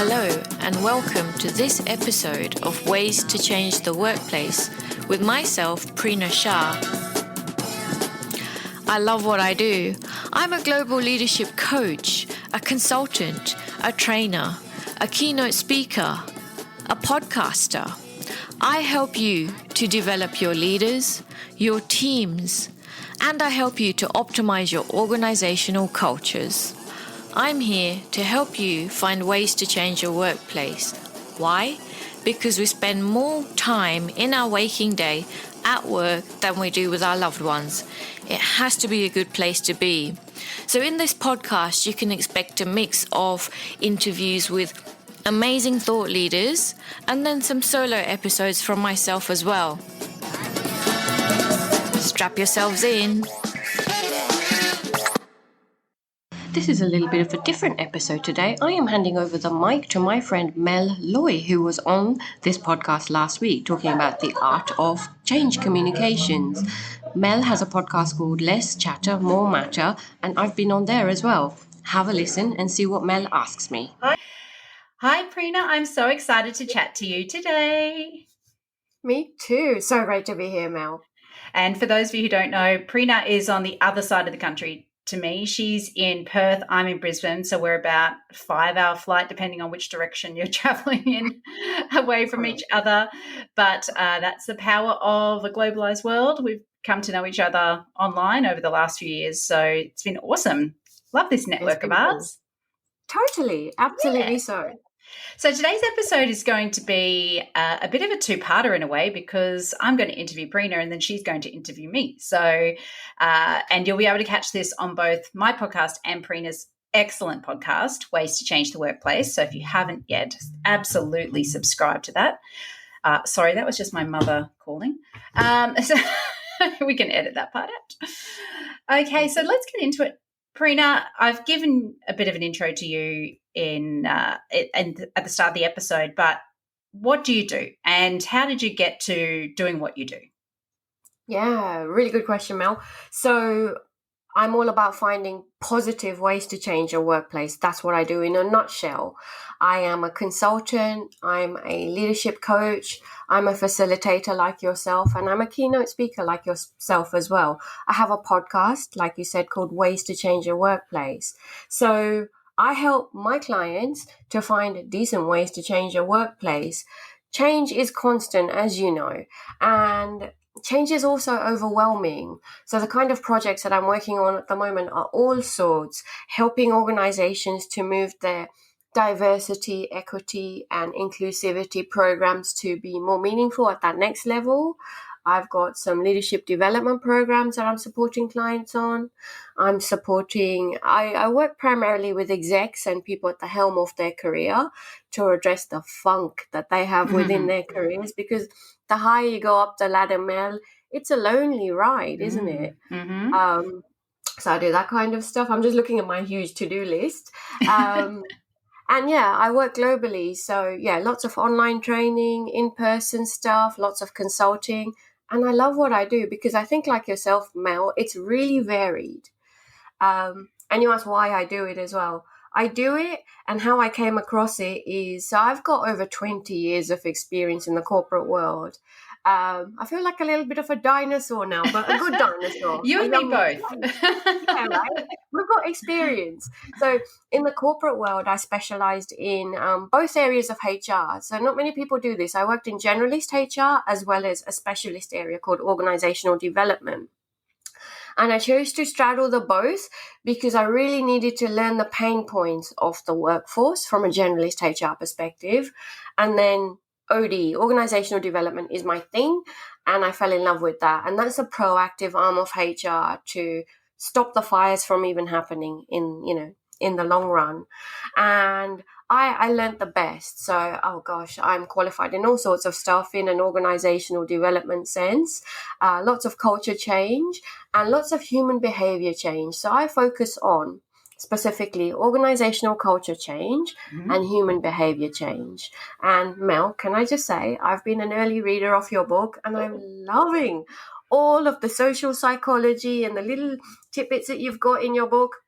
Hello and welcome to this episode of Ways to Change the Workplace with myself, Prina Shah. I love what I do. I'm a global leadership coach, a consultant, a trainer, a keynote speaker, a podcaster. I help you to develop your leaders, your teams, and I help you to optimize your organizational cultures. I'm here to help you find ways to change your workplace. Why? Because we spend more time in our waking day at work than we do with our loved ones. It has to be a good place to be. So in this podcast, you can expect a mix of interviews with amazing thought leaders and then some solo episodes from myself as well. Strap yourselves in. This is a little bit of a different episode today. I am handing over the mic to my friend Mel Loy, who was on this podcast last week talking about the art of change communications. Mel has a podcast called Less Chatter, More Matter, and I've been on there as well. Have a listen and see what Mel asks me. Hi, Prina. I'm so excited to chat to you today. Me too. So great to be here, Mel. And for those of you who don't know, Prina is on the other side of the country to me. She's in Perth. I'm in Brisbane. So we're about a 5-hour flight, depending on which direction you're traveling in, away from each other. But that's the power of a globalized world. We've come to know each other online over the last few years. So it's been awesome. Love this network of ours. Totally. Absolutely so. So today's episode is going to be a bit of a two-parter in a way, because I'm going to interview Prina and then she's going to interview me. So, and you'll be able to catch this on both my podcast and Prina's excellent podcast, Ways to Change the Workplace. So if you haven't yet, absolutely subscribe to that. Sorry, that was just my mother calling. So we can edit that part out. Okay, so let's get into it. Prina, I've given a bit of an intro to you at the start of the episode, but what do you do and how did you get to doing what you do? Yeah, really good question, Mel. So I'm all about finding positive ways to change your workplace. That's what I do in a nutshell. I am a consultant, I'm a leadership coach, I'm a facilitator like yourself, and I'm a keynote speaker like yourself as well. I have a podcast, like you said, called Ways to Change Your Workplace. So I help my clients to find decent ways to change your workplace. Change is constant, as you know, and change is also overwhelming. So the kind of projects that I'm working on at the moment are all sorts, helping organizations to move their diversity, equity, and inclusivity programs to be more meaningful at that next level. I've got some leadership development programs that I'm supporting clients on. I work primarily with execs and people at the helm of their career to address the funk that they have within their careers, because the higher you go up the ladder, Mel, it's a lonely ride, isn't it? Mm-hmm. So I do that kind of stuff. I'm just looking at my huge to-do list. And yeah, I work globally. So yeah, lots of online training, in-person stuff, lots of consulting. And I love what I do because I think, like yourself, Mel, it's really varied. And you ask why I do it as well. I do it, and how I came across it is, so I've got over 20 years of experience in the corporate world. I feel like a little bit of a dinosaur now, but a good dinosaur. You and me both. Yeah, right? We've got experience. So in the corporate world, I specialized in both areas of HR. So not many people do this. I worked in generalist HR as well as a specialist area called organizational development. And I chose to straddle the both because I really needed to learn the pain points of the workforce from a generalist HR perspective. And then OD, organizational development, is my thing. And I fell in love with that. And that's a proactive arm of HR to stop the fires from even happening in the long run. And I learned the best. So, oh gosh, I'm qualified in all sorts of stuff in an organizational development sense, lots of culture change and lots of human behavior change. So I focus on specifically organizational culture change and human behavior change. And Mel, can I just say, I've been an early reader of your book and I'm loving all of the social psychology and the little tidbits that you've got in your book.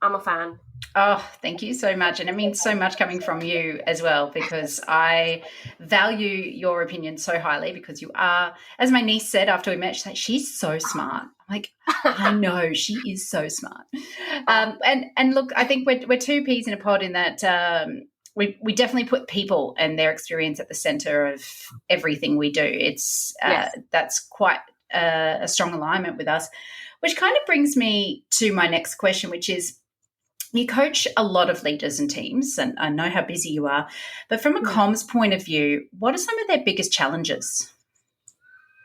I'm a fan. Oh, thank you so much. And it means so much coming from you as well, because I value your opinion so highly, because you are, as my niece said after we met, she's so smart. I'm like, I know, she is so smart. And look, I think we're two peas in a pod in that we definitely put people and their experience at the center of everything we do. It's that's quite a strong alignment with us, which kind of brings me to my next question, which is, you coach a lot of leaders and teams, and I know how busy you are, but from a comms point of view, what are some of their biggest challenges?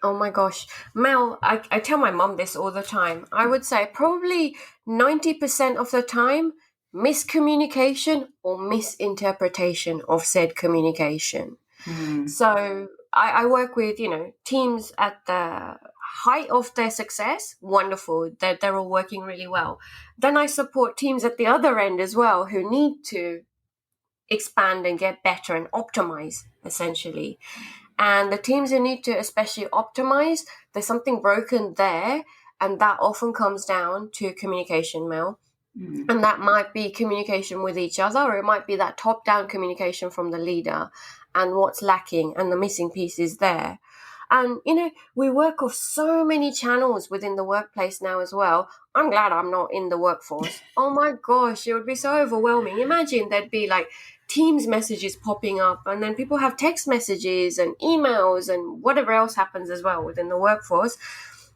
Oh my gosh. Mel, I tell my mum this all the time. I would say probably 90% of the time, miscommunication or misinterpretation of said communication. So I work with, teams at the height of their success. Wonderful. They're all working really well. Then I support teams at the other end as well who need to expand and get better and optimize, essentially. And the teams who need to especially optimize, there's something broken there, and that often comes down to communication, Mel. And that might be communication with each other, or it might be that top-down communication from the leader and what's lacking and the missing piece is there. And, we work off so many channels within the workplace now as well. I'm glad I'm not in the workforce. Oh my gosh, it would be so overwhelming. Imagine there'd be like Teams messages popping up, and then people have text messages and emails and whatever else happens as well within the workforce.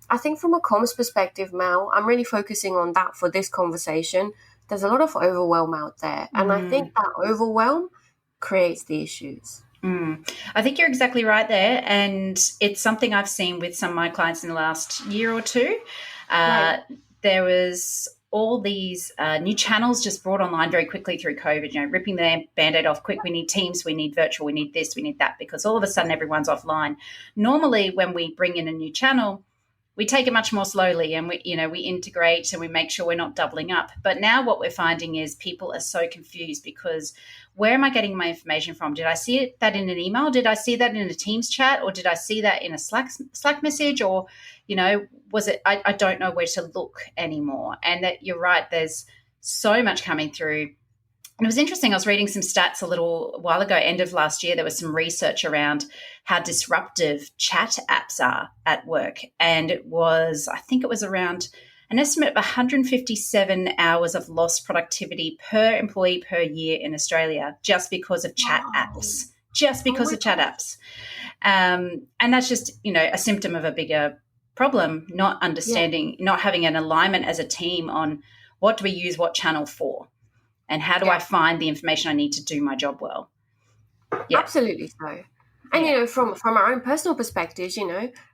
I think from a comms perspective, Mel, I'm really focusing on that for this conversation. There's a lot of overwhelm out there, and I think that overwhelm creates the issues. I think you're exactly right there, and it's something I've seen with some of my clients in the last year or two. There was all these new channels just brought online very quickly through COVID, ripping the Band-Aid off quick. We need Teams, we need virtual, we need this, we need that, because all of a sudden everyone's offline. Normally when we bring in a new channel, we take it much more slowly, and we integrate and we make sure we're not doubling up. But now what we're finding is people are so confused, because where am I getting my information from? Did I see that in an email? Did I see that in a Teams chat? Or did I see that in a Slack message? Or, was it, I don't know where to look anymore. And that you're right, there's so much coming through. And it was interesting. I was reading some stats a little while ago, end of last year. There was some research around how disruptive chat apps are at work. And I think it was around an estimate of 157 hours of lost productivity per employee per year in Australia, just because of chat apps, And that's just, a symptom of a bigger problem, not understanding, not having an alignment as a team on what do we use what channel for. And how do I find the information I need to do my job well? Yeah. Absolutely so. And, from our own personal perspectives,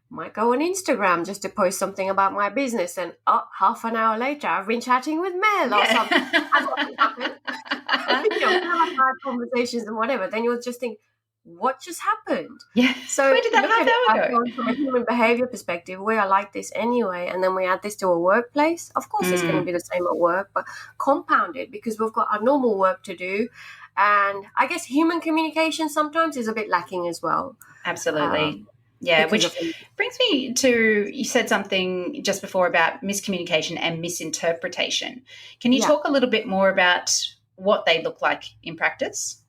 might go on Instagram just to post something about my business, and half an hour later, I've been chatting with Mel or something. Have conversations and whatever. Then you'll just think, what just happened? Yeah. So where did that half hour go? From a human behavior perspective, we are like this anyway, and then we add this to a workplace. Of course, it's going to be the same at work, but compounded, because we've got our normal work to do. And I guess human communication sometimes is a bit lacking as well. Absolutely. Which brings me to, you said something just before about miscommunication and misinterpretation. Can you talk a little bit more about what they look like in practice?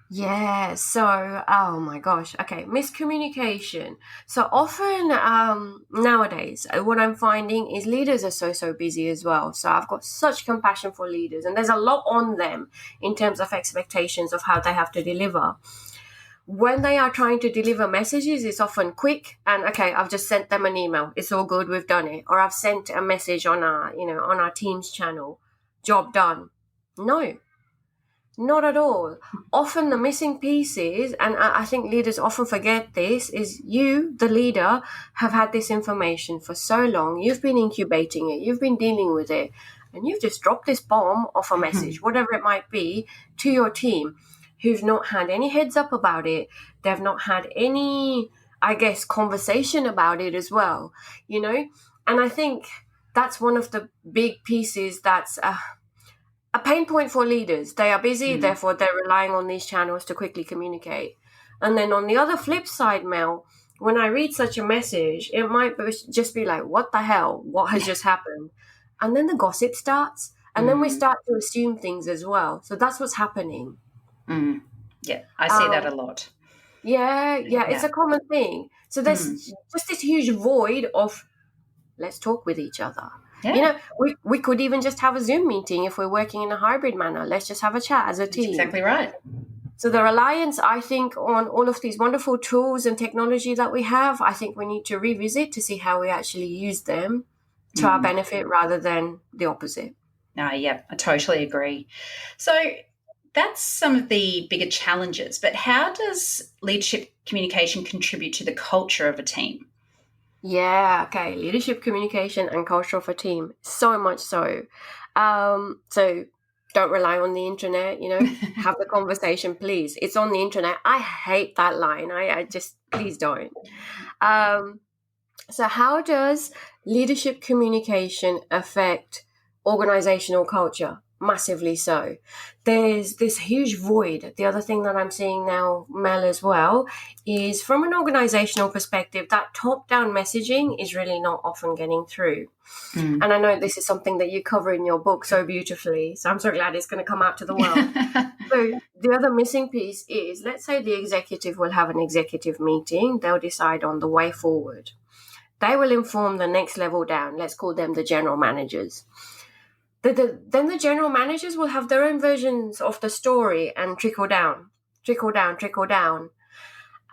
Yeah, so, oh my gosh. Okay, miscommunication. So often nowadays, what I'm finding is leaders are so busy as well. So I've got such compassion for leaders, and there's a lot on them in terms of expectations of how they have to deliver. When they are trying to deliver messages, it's often quick and, okay, I've just sent them an email. It's all good. We've done it. Or I've sent a message on our Teams channel. Job done. No. Not at all. Often the missing pieces, and I think leaders often forget this, is you, the leader, have had this information for so long. You've been incubating it. You've been dealing with it. And you've just dropped this bomb of a message, whatever it might be, to your team who've not had any heads up about it. They've not had any, conversation about it as well, And I think that's one of the big pieces that's a pain point for leaders. They are busy, therefore they're relying on these channels to quickly communicate. And then on the other flip side, Mel, when I read such a message, it might just be like, what the hell? What has just happened? And then the gossip starts. And then we start to assume things as well. So that's what's happening. Yeah, I see that a lot. Yeah, it's a common thing. So there's just this huge void of let's talk with each other. Yeah. You know, we could even just have a Zoom meeting if we're working in a hybrid manner. Let's just have a chat as a team. That's exactly right. So the reliance, I think, on all of these wonderful tools and technology that we have, I think we need to revisit to see how we actually use them to our benefit rather than the opposite. Yeah, I totally agree. So that's some of the bigger challenges, but how does leadership communication contribute to the culture of a team? Yeah, okay. Leadership communication and culture of a team, so much so. So don't rely on the internet, have the conversation, please. It's on the internet. I hate that line. I just, please don't. So how does leadership communication affect organizational culture? Massively so. There's this huge void. The other thing that I'm seeing now, Mel, as well, is from an organizational perspective, that top-down messaging is really not often getting through. And I know this is something that you cover in your book so beautifully, so I'm so glad it's going to come out to the world. So the other missing piece is, let's say the executive will have an executive meeting. They'll decide on the way forward. They will inform the next level down. Let's call them the general managers. Then the general managers will have their own versions of the story and trickle down.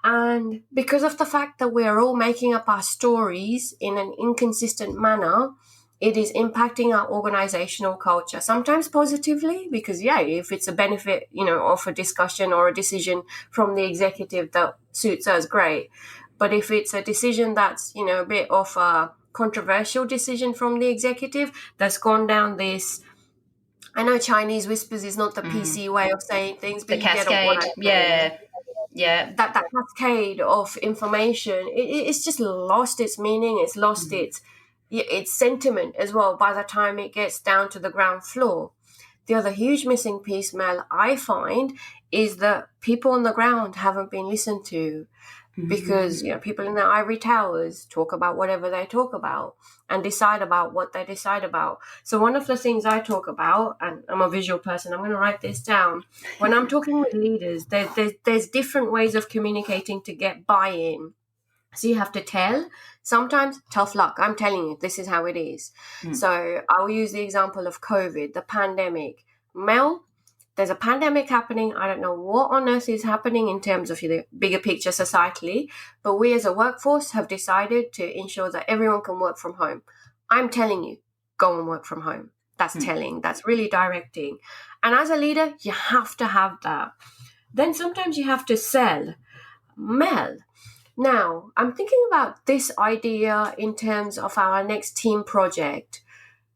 And because of the fact that we're all making up our stories in an inconsistent manner, it is impacting our organizational culture, sometimes positively, because, if it's a benefit, of a discussion or a decision from the executive that suits us, great. But if it's a decision that's, a bit of a controversial decision from the executive that's gone down this, I know Chinese whispers is not the PC way of saying things, but the cascade, that cascade of information, it's just lost its meaning. It's lost its sentiment as well by the time it gets down to the ground floor. The other huge missing piece, Mel, I find, is that people on the ground haven't been listened to. Because people in the ivory towers talk about whatever they talk about and decide about what they decide about. So one of the things I talk about, and I'm a visual person, I'm going to write this down. When I'm talking with leaders, there's different ways of communicating to get buy-in. So you have to tell. Sometimes, tough luck. I'm telling you, this is how it is. So I'll use the example of COVID, the pandemic. Mel, there's a pandemic happening. I don't know what on earth is happening in terms of the bigger picture societally, but we as a workforce have decided to ensure that everyone can work from home. I'm telling you, go and work from home. That's telling. That's really directing. And as a leader, you have to have that. Then sometimes you have to sell. Mel, now I'm thinking about this idea in terms of our next team project.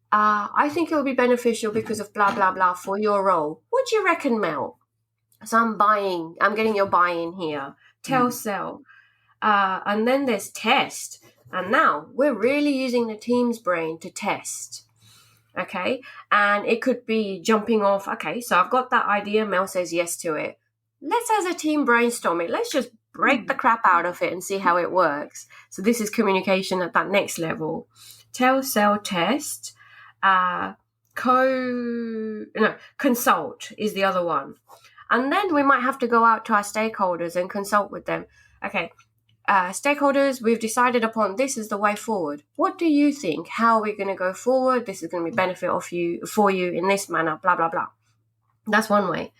I think it will be beneficial because of blah, blah, blah for your role. What do you reckon, Mel? So I'm getting your buy-in here. Tell, sell. And then there's test. And now we're really using the team's brain to test. Okay. And it could be jumping off. Okay. So I've got that idea. Mel says yes to it. Let's as a team brainstorm it. Let's just break the crap out of it and see how it works. So this is communication at that next level. Tell, sell, test. Consult is the other one. And then we might have to go out to our stakeholders and consult with them. Okay, stakeholders, we've decided upon this is the way forward. What do you think? How are we going to go forward? This is going to be benefit for you in this manner, blah, blah, blah. That's one way.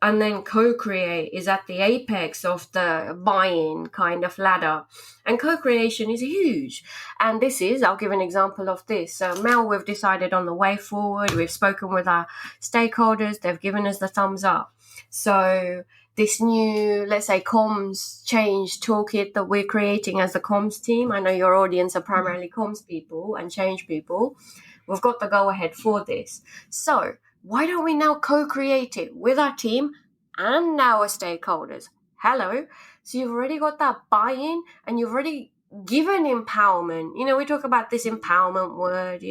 And then co-create is at the apex of the buy-in kind of ladder. And co-creation is huge. And I'll give an example of this. Mel, we've decided on the way forward. We've spoken with our stakeholders. They've given us the thumbs up. So this new, let's say, comms change toolkit that we're creating as the comms team. I know your audience are primarily comms people and change people. We've got the go-ahead for this. So why don't we now co-create it with our team and our stakeholders? Hello. So you've already got that buy-in and you've already given empowerment. We talk about this empowerment word,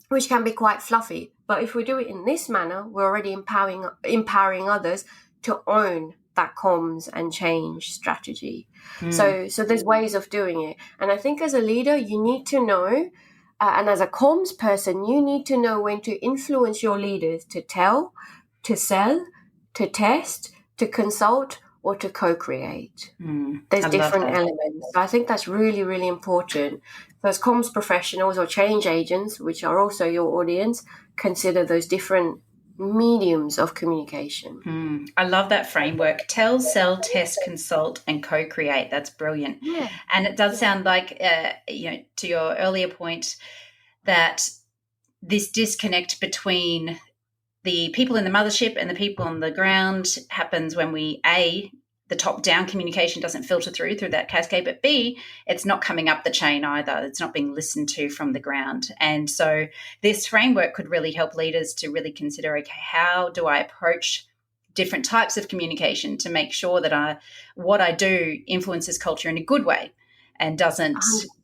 which can be quite fluffy. But if we do it in this manner, we're already empowering others to own that comms and change strategy. So there's ways of doing it. And I think as a leader, you need to know and as a comms person, you need to know when to influence your leaders to tell, to sell, to test, to consult, or to co-create. There's different elements. So I think that's really, really important. So as comms professionals or change agents, which are also your audience, consider those different mediums of communication. I love that framework. Tell, sell, test, consult, and co-create. That's brilliant. Yeah. And it does sound like, to your earlier point, that this disconnect between the people in the mothership and the people on the ground happens when the top-down communication doesn't filter through that cascade, but B, it's not coming up the chain either. It's not being listened to from the ground. And so this framework could really help leaders to really consider, okay, how do I approach different types of communication to make sure that what I do influences culture in a good way and doesn't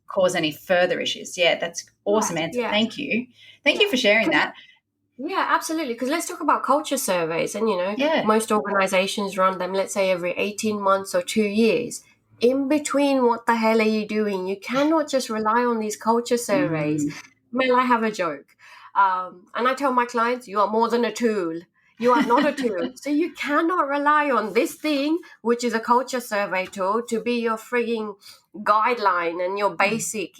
cause any further issues. Yeah, that's awesome answer. Yeah. Thank you. Thank you for sharing that. Yeah, absolutely. Because let's talk about culture surveys. And, most organizations run them, let's say, every 18 months or 2 years. In between, what the hell are you doing? You cannot just rely on these culture surveys. Mel, I have a joke. And I tell my clients, you are more than a tool. You are not a tool. So you cannot rely on this thing, which is a culture survey tool, to be your frigging guideline and your basic,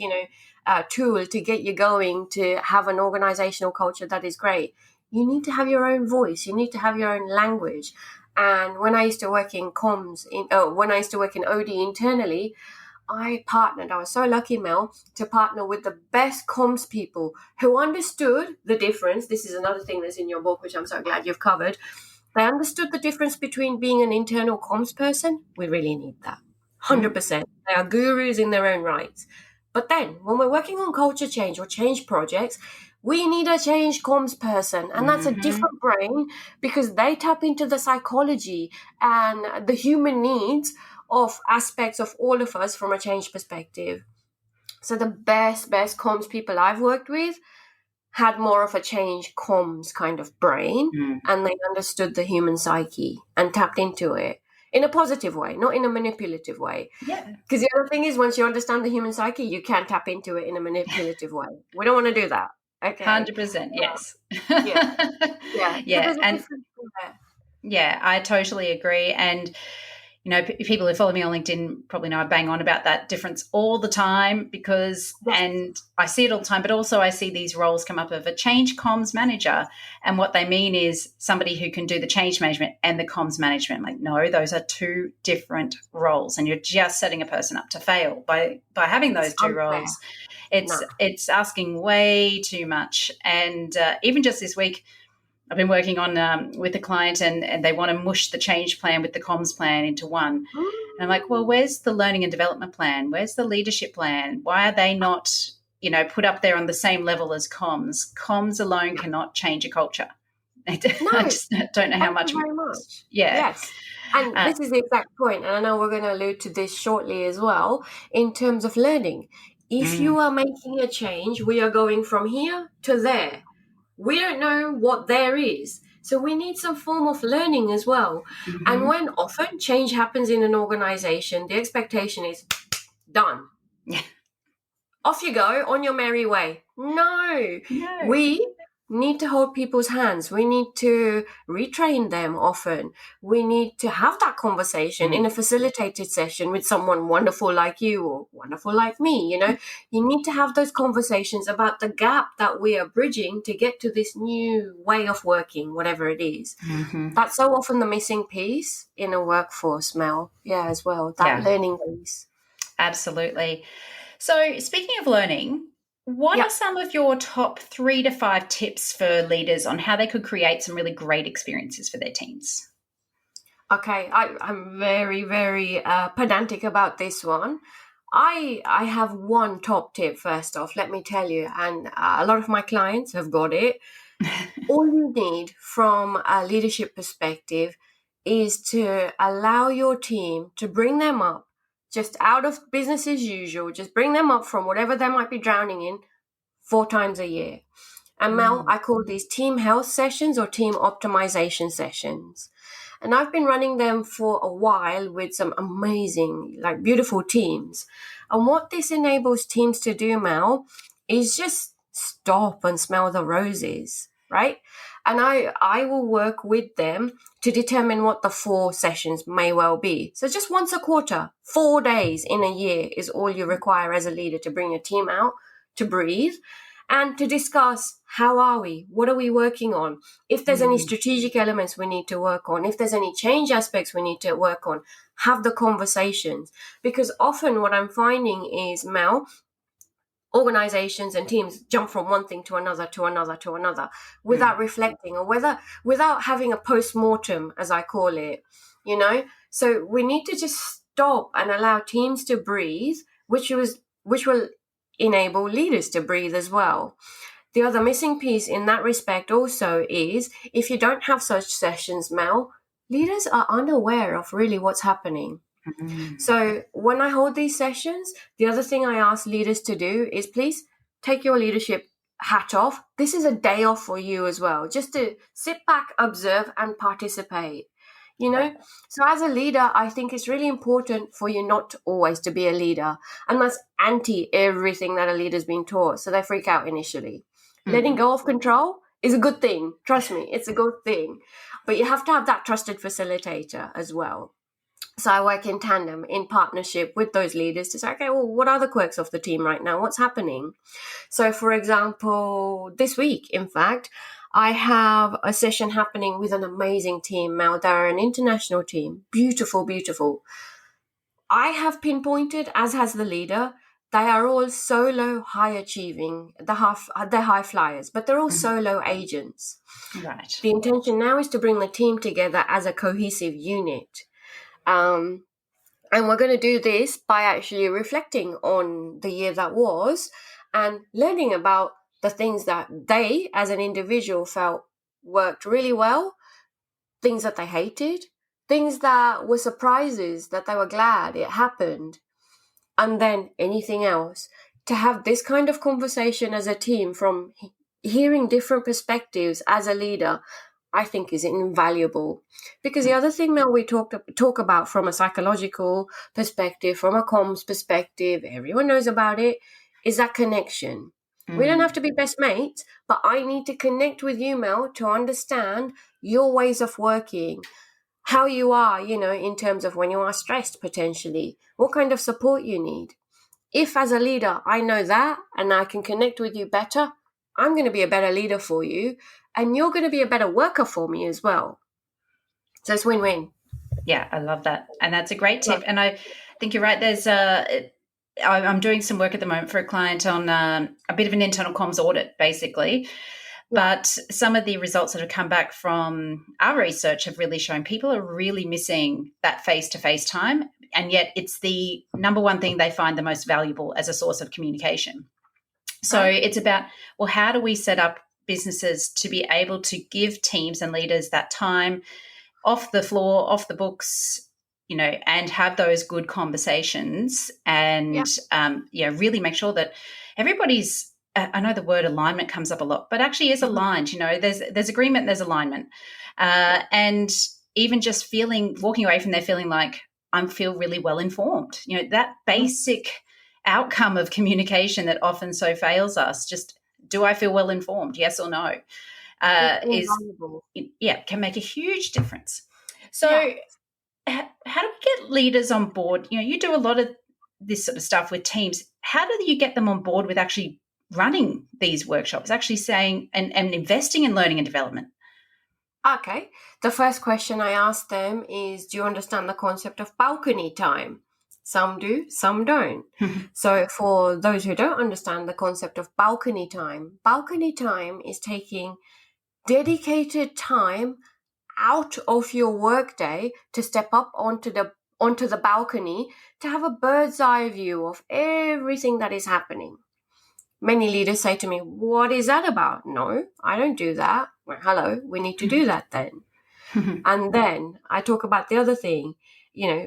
tool to get you going to have an organizational culture that is great. You need to have your own voice. You need to have your own language. And when I used to work in comms, when I used to work in OD internally, I was so lucky, Mel, to partner with the best comms people who understood the difference. This is another thing that's in your book, which I'm so glad you've covered. They understood the difference between being an internal comms person. We really need that. 100%. They are gurus in their own rights. But then when we're working on culture change or change projects, we need a change comms person. And that's a different brain because they tap into the psychology and the human needs of aspects of all of us from a change perspective. So the best comms people I've worked with had more of a change comms kind of brain and they understood the human psyche and tapped into it. In a positive way, not in a manipulative way. Yeah. Because the other thing is, once you understand the human psyche, you can't tap into it in a manipulative way. We don't want to do that. Okay. 100%. Yes. Yeah. Yeah, I totally agree. And, people who follow me on LinkedIn probably know I bang on about that difference all the time and I see it all the time, but also I see these roles come up of a change comms manager. And what they mean is somebody who can do the change management and the comms management. Like, no, those are two different roles. And you're just setting a person up to fail by having those two roles. It's asking way too much. And even just this week, I've been working on with a client and they want to mush the change plan with the comms plan into one. And I'm like, well, where's the learning and development plan? Where's the leadership plan? Why are they not, put up there on the same level as comms? Comms alone cannot change a culture. I just don't know how much. Very much. Yeah. Yes. And this is the exact point. And I know we're going to allude to this shortly as well in terms of learning. If you are making a change, we are going from here to there. We don't know what there is. So we need some form of learning as well. And when often change happens in an organization, the expectation is done. Off you go on your merry way. No. We need to hold people's hands. We need to retrain them often. We need to have that conversation in a facilitated session with someone wonderful like you or wonderful like me. You need to have those conversations about the gap that we are bridging to get to this new way of working, whatever it is. That's so often the missing piece in a workforce, Mel. Yeah, as well, that learning piece. Absolutely. So speaking of learning, what are some of your top 3 to 5 tips for leaders on how they could create some really great experiences for their teams? Okay, I'm very, very pedantic about this one. I have one top tip, first off, let me tell you, and a lot of my clients have got it. All you need from a leadership perspective is to allow your team to bring them up just out of business as usual, just bring them up from whatever they might be drowning in 4 times a year. And Mel, I call these team health sessions or team optimization sessions. And I've been running them for a while with some amazing, beautiful teams. And what this enables teams to do, Mel, is just stop and smell the roses, right? And I will work with them to determine what the 4 sessions may well be. So just once a quarter, 4 days in a year is all you require as a leader to bring your team out, to breathe, and to discuss how are we, what are we working on, if there's any strategic elements we need to work on, if there's any change aspects we need to work on, have the conversations. Because often what I'm finding is, Mel, organizations and teams jump from one thing to another without reflecting, or without having a post-mortem, as I call it, so we need to just stop and allow teams to breathe, which will enable leaders to breathe as well. The other missing piece in that respect also is, if you don't have such sessions, Mel, leaders are unaware of really what's happening. So when I hold these sessions, the other thing I ask leaders to do is, please take your leadership hat off. This is a day off for you as well, just to sit back, observe, and participate. So as a leader, I think it's really important for you not always to be a leader. And that's anti everything that a leader's been taught. So they freak out initially. Letting go of control is a good thing. Trust me, it's a good thing. But you have to have that trusted facilitator as well. So I work in tandem, in partnership with those leaders to say, okay, well, what are the quirks of the team right now? What's happening? So, for example, this week, in fact, I have a session happening with an amazing team. Now, they're an international team. Beautiful, beautiful. I have pinpointed, as has the leader, they are all solo high achieving. They're high flyers, but they're all solo agents. Right. The intention now is to bring the team together as a cohesive unit. And we're going to do this by actually reflecting on the year that was and learning about the things that they, as an individual, felt worked really well, things that they hated, things that were surprises, that they were glad it happened, and then anything else. To have this kind of conversation as a team, from hearing different perspectives as a leader, I think is invaluable. Because the other thing that we talk about from a psychological perspective, from a comms perspective, everyone knows about it, is that connection. We don't have to be best mates, but I need to connect with you, Mel, to understand your ways of working, how you are, in terms of when you are stressed potentially, what kind of support you need. If as a leader I know that and I can connect with you better, I'm going to be a better leader for you, and you're going to be a better worker for me as well. So it's win-win. Yeah, I love that. And that's a great tip. And I think you're right. I'm doing some work at the moment for a client on a bit of an internal comms audit, basically. But some of the results that have come back from our research have really shown people are really missing that face-to-face time. And yet it's the number one thing they find the most valuable as a source of communication. So it's about, well, how do we set up businesses to be able to give teams and leaders that time off the floor, off the books, and have those good conversations and, really make sure that everybody's, I know the word alignment comes up a lot, but actually is aligned. There's agreement, there's alignment. And even just walking away from there feeling like I feel really well informed, that basic outcome of communication that often so fails us, just do I feel well informed, yes or no, can make a huge difference. So how do we get leaders on board? You do a lot of this sort of stuff with teams. How do you get them on board with actually running these workshops, actually saying and investing in learning and development? Okay. The first question I ask them is, do you understand the concept of balcony time? Some do, some don't. So for those who don't understand the concept of balcony time is taking dedicated time out of your workday to step up onto the balcony to have a bird's eye view of everything that is happening. Many leaders say to me, what is that about? No, I don't do that. Well, hello, we need to do that then. And then I talk about the other thing,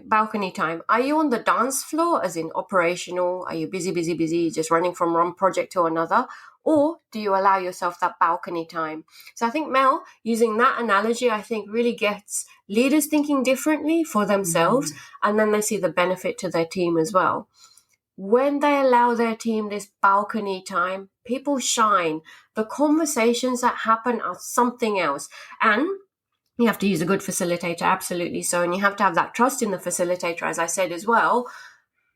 balcony time. Are you on the dance floor, as in operational? Are you busy, just running from one project to another? Or do you allow yourself that balcony time? So I think, Mel, using that analogy, I think really gets leaders thinking differently for themselves, and then they see the benefit to their team as well. when they allow their team this balcony time, people shine. The conversations that happen are something else. And you have to use a good facilitator, absolutely so. And you have to have that trust in the facilitator, as I said as well.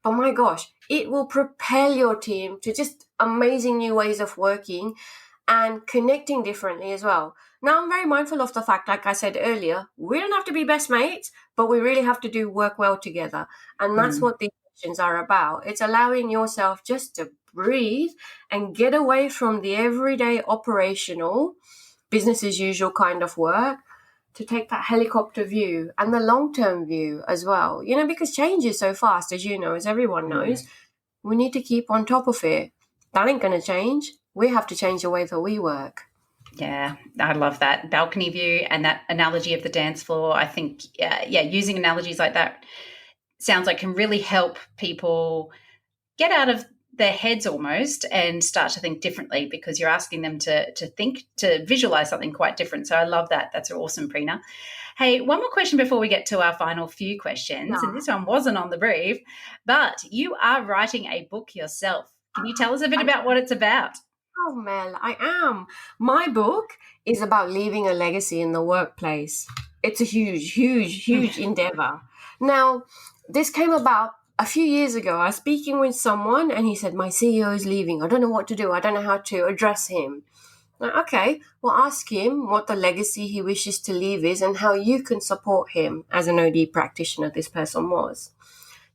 But my gosh, it will propel your team to just amazing new ways of working and connecting differently as well. Now, I'm very mindful of the fact, like I said earlier, we don't have to be best mates, but we really have to do work well together. And that's what these sessions are about. It's allowing yourself just to breathe and get away from the everyday operational, business as usual kind of work, to take that helicopter view and the long-term view as well. Because change is so fast, as you know, as everyone knows. We need to keep on top of it. That ain't going to change. We have to change the way that we work. Yeah, I love that balcony view and that analogy of the dance floor. I think, using analogies like that sounds like can really help people get out of their heads almost and start to think differently, because you're asking them to think, to visualize something quite different. So I love that. That's awesome, Prina. Hey, one more question before we get to our final few questions. And this one wasn't on the brief, but you are writing a book yourself. Can you tell us a bit about what it's about? Oh, Mel, I am. My book is about leaving a legacy in the workplace. It's a huge, huge, huge endeavor. Now, this came about a few years ago. I was speaking with someone and he said, my CEO is leaving. I don't know what to do. I don't know how to address him. Like, okay, well, ask him what the legacy he wishes to leave is and how you can support him as an OD practitioner this person was.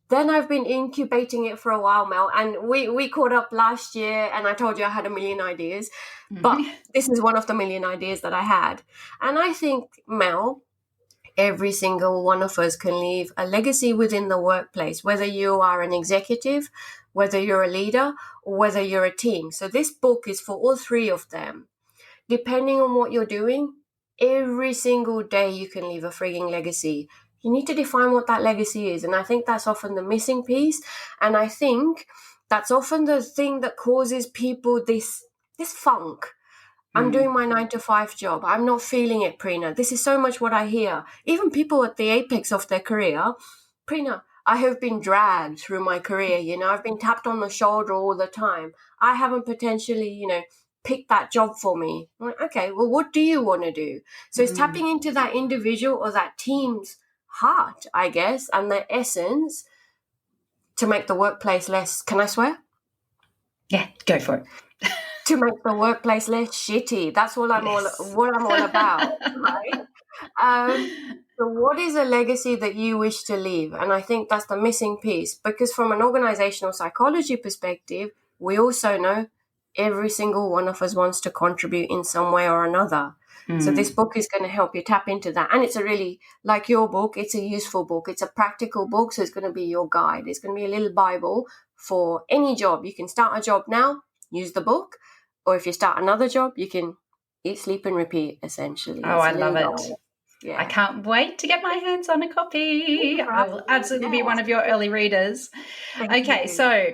Then I've been incubating it for a while, Mel, and we caught up last year and I told you I had a million ideas, but this is one of the million ideas that I had. And I think, Mel, every single one of us can leave a legacy within the workplace, whether you are an executive, whether you're a leader, or whether you're a team. So this book is for all three of them. Depending on what you're doing, every single day you can leave a frigging legacy. You need to define what that legacy is. And I think that's often the missing piece. And I think that's often the thing that causes people this funk. I'm doing my 9-to-5 job. I'm not feeling it, Prina. This is so much what I hear. Even people at the apex of their career. Prina, I have been dragged through my career. I've been tapped on the shoulder all the time. I haven't potentially, picked that job for me. I'm like, okay, well, what do you want to do? So it's tapping into that individual or that team's heart, I guess, and their essence to make the workplace less, can I swear? Yeah, go for it. To make the workplace less shitty. That's what I'm all about, right? So what is a legacy that you wish to leave? And I think that's the missing piece, because from an organizational psychology perspective, we also know every single one of us wants to contribute in some way or another. So this book is going to help you tap into that. And it's a really, like your book, it's a useful book. It's a practical book. So it's going to be your guide. It's going to be a little Bible for any job. You can start a job now, use the book. Or if you start another job, you can eat, sleep, and repeat, essentially. Oh, I love it. Yeah. I can't wait to get my hands on a copy. I will absolutely be one of your early readers. Okay, so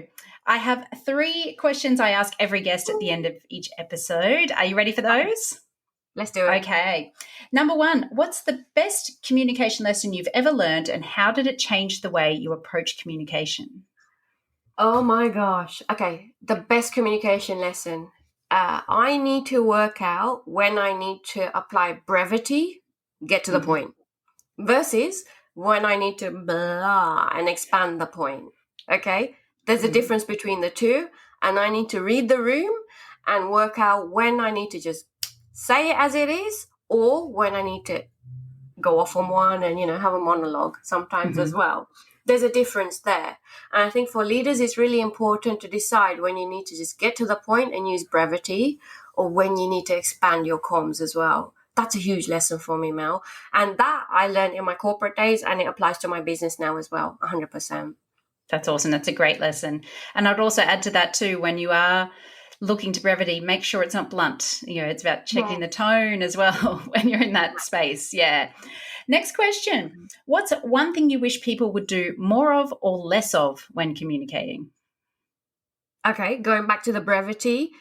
I have 3 questions I ask every guest at the end of each episode. Are you ready for those? Let's do it. Okay. Number 1, what's the best communication lesson you've ever learned, and how did it change the way you approach communication? Oh, my gosh. Okay, the best communication lesson. I need to work out when I need to apply brevity, get to the point, versus when I need to blah and expand the point. Okay? There's a difference between the two, and I need to read the room and work out when I need to just say it as it is, or when I need to go off on one and, have a monologue sometimes as well. There's a difference there. And I think for leaders, it's really important to decide when you need to just get to the point and use brevity, or when you need to expand your comms as well. That's a huge lesson for me, Mel. And that I learned in my corporate days, and it applies to my business now as well, 100%. That's awesome. That's a great lesson. And I'd also add to that too, when you are looking to brevity, make sure it's not blunt. It's about checking the tone as well when you're in that space. Yeah. Next question. What's one thing you wish people would do more of or less of when communicating? Okay, going back to the brevity,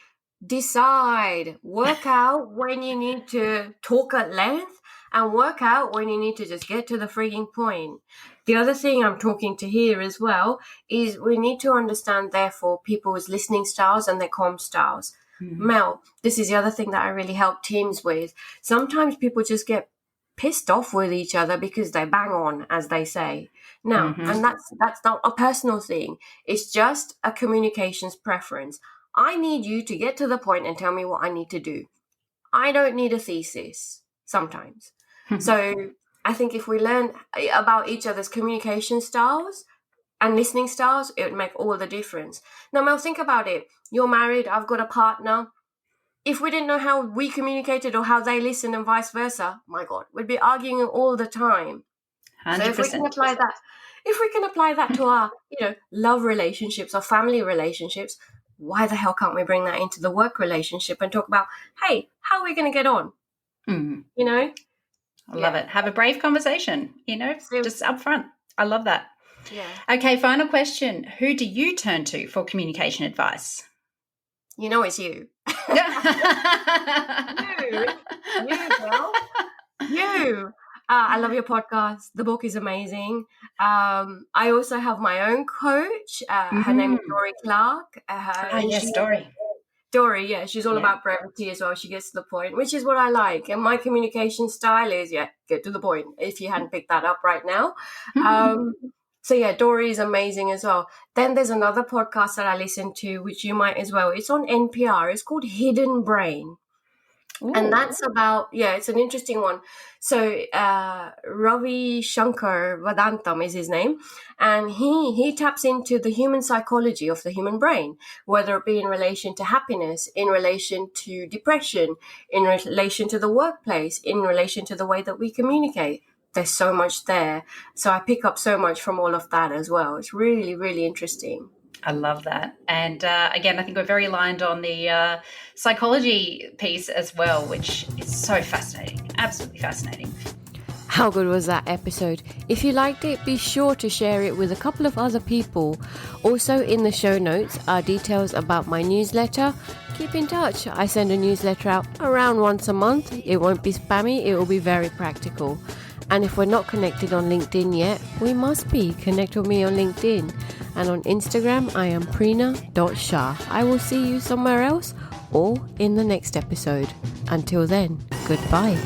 decide, work out when you need to talk at length, and work out when you need to just get to the freaking point. The other thing I'm talking to here as well is we need to understand, therefore, people's listening styles and their comm styles. Mel, this is the other thing that I really help teams with. Sometimes people just get pissed off with each other because they bang on, as they say. Now, and that's not a personal thing. It's just a communications preference. I need you to get to the point and tell me what I need to do. I don't need a thesis sometimes. So I think if we learn about each other's communication styles and listening styles, it would make all the difference. Now, Mel, think about it. You're married. I've got a partner. If we didn't know how we communicated or how they listen and vice versa, my God, we'd be arguing all the time. 100%. So if we can apply that to our, love relationships or family relationships, why the hell can't we bring that into the work relationship and talk about, hey, how are we going to get on? I love it. Have a brave conversation, just up front. I love that. Yeah. Okay, final question. Who do you turn to for communication advice? It's you. You, Mel. You. I love your podcast. The book is amazing. I also have my own coach. Her name is Dory Clark. Dory. Dory, yeah. She's all about brevity as well. She gets to the point, which is what I like. And my communication style is, get to the point, if you hadn't picked that up right now. So, Dory is amazing as well. Then there's another podcast that I listen to, which you might as well. It's on NPR. It's called Hidden Brain. Ooh. And that's about, it's an interesting one. So Ravi Shankar Vedantam is his name. And he taps into the human psychology of the human brain, whether it be in relation to happiness, in relation to depression, in relation to the workplace, in relation to the way that we communicate. There's so much there. So I pick up so much from all of that as well. It's really, really interesting. I love that. And again, I think we're very aligned on the psychology piece as well, which is so fascinating. Absolutely fascinating. How good was that episode? If you liked it, be sure to share it with a couple of other people. Also in the show notes are details about my newsletter. Keep in touch. I send a newsletter out around once a month. It won't be spammy. It will be very practical. And if we're not connected on LinkedIn yet, we must be. Connect with me on LinkedIn. And on Instagram, I am Prina.Shah. I will see you somewhere else or in the next episode. Until then, goodbye.